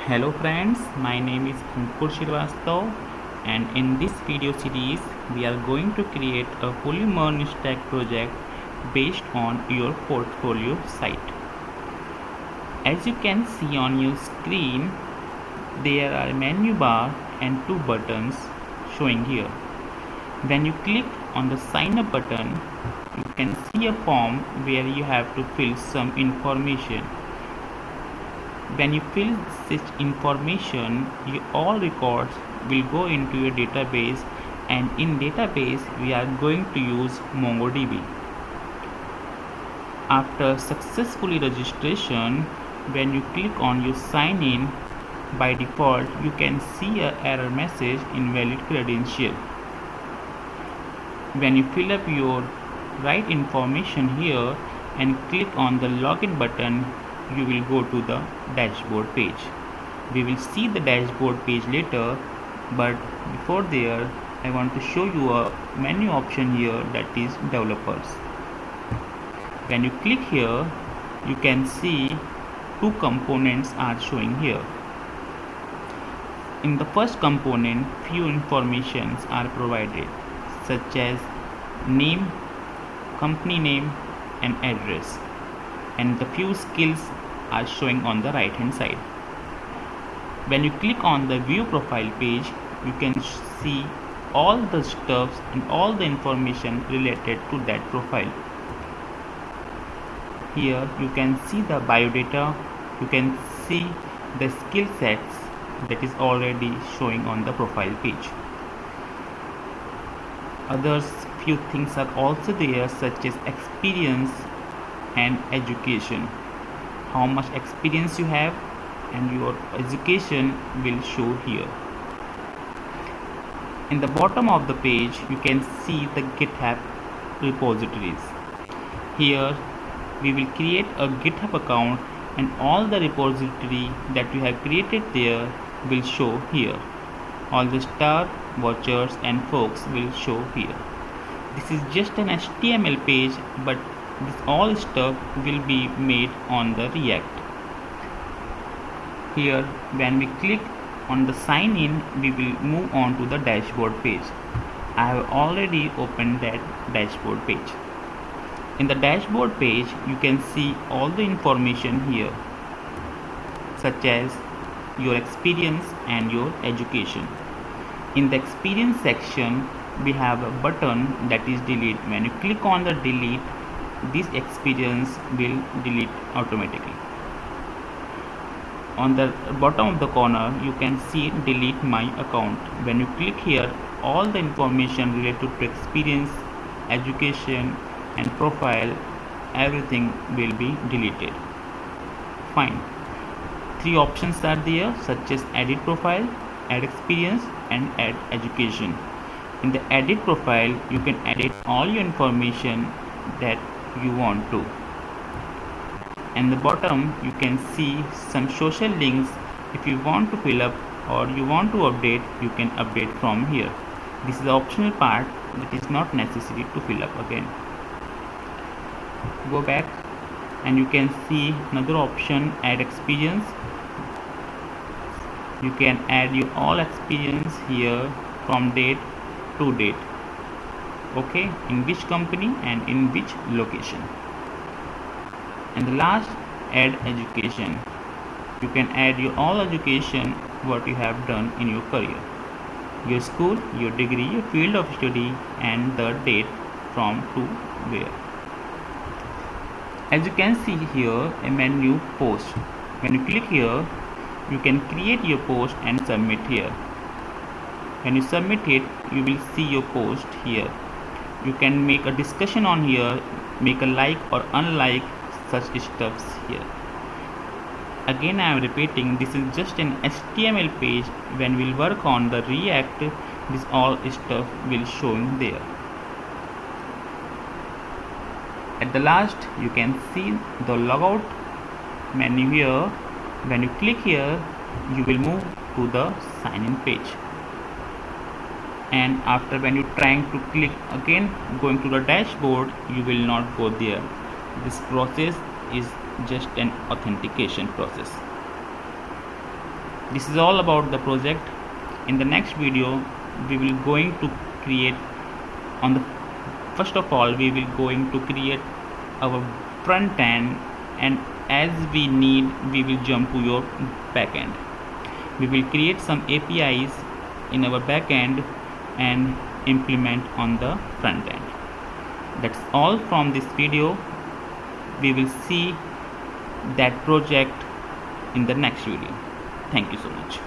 Hello friends, my name is Ankur Shrivastava and in this video series we are going to create a fully merged stack project based on your portfolio site. As you can see on your screen, there are a menu bar and two buttons showing here. When you click on the sign up button, you can see a form where you have to fill some information. When you fill such information, all records will go into your database, and in database we are going to use MongoDB. After successfully registration, when you click on your sign in, by default you can see a error message invalid credential. When you fill up your right information here and click on the login button, you will go to the dashboard page. We will see the dashboard page later, but before there I want to show you a menu option here, that is developers. When you click here, you can see two components are showing here. In the first component, few informations are provided such as name, company name and address, and the few skills are showing on the right hand side. When you click on the view profile page, you can see all the stuffs and all the information related to that profile. Here you can see the biodata, you can see the skill sets that is already showing on the profile page. Others few things are also there such as experience and education. How much experience you have and your education will show here. In the bottom of the page you can see the GitHub repositories. Here we will create a GitHub account and all the repository that we have created there will show here. All the star, vouchers and forks will show here. This is just an HTML page, but this all stuff will be made on the React. Here when we click on the sign in, we will move on to the dashboard page. I have already opened that dashboard page. In the dashboard page you can see all the information here such as your experience and your education. In the experience section we have a button that is delete. When you click on the delete, this experience will delete automatically. On the bottom of the corner you can see delete my account. When you click here, all the information related to experience, education and profile, everything will be deleted. Fine. Three options are there such as edit profile, add experience and add education. In the edit profile you can edit all your information that you want to. And the bottom you can see some social links. If you want to fill up or you want to update, you can update from here. This is the optional part that is not necessary to fill up again. Go back and you can see another option, add experience. You can add your all experience here from date to date, okay, in which company and in which location. And the last, add education. You can add your all education what you have done in your career, your school, your degree, your field of study and the date from to where. As you can see here, a menu post. When you click here, you can create your post and submit here. When you submit it, you will see your post here. You can make a discussion on here, make a like or unlike such stuffs here. Again I am repeating, this is just an HTML page. When we'll work on the React, this all stuff will showing there. At the last you can see the logout menu here. When you click here, you will move to the sign in page. And after when you trying to click again going to the dashboard, you will not go there. This process is just an authentication process. This is all about the project. In the next video we will going to create on the first of all we will going to create our front end, and as we need we will jump to your back end. We will create some APIs in our back end and implement on the front end. That's all from this video. We will see that project in the next video. Thank you so much.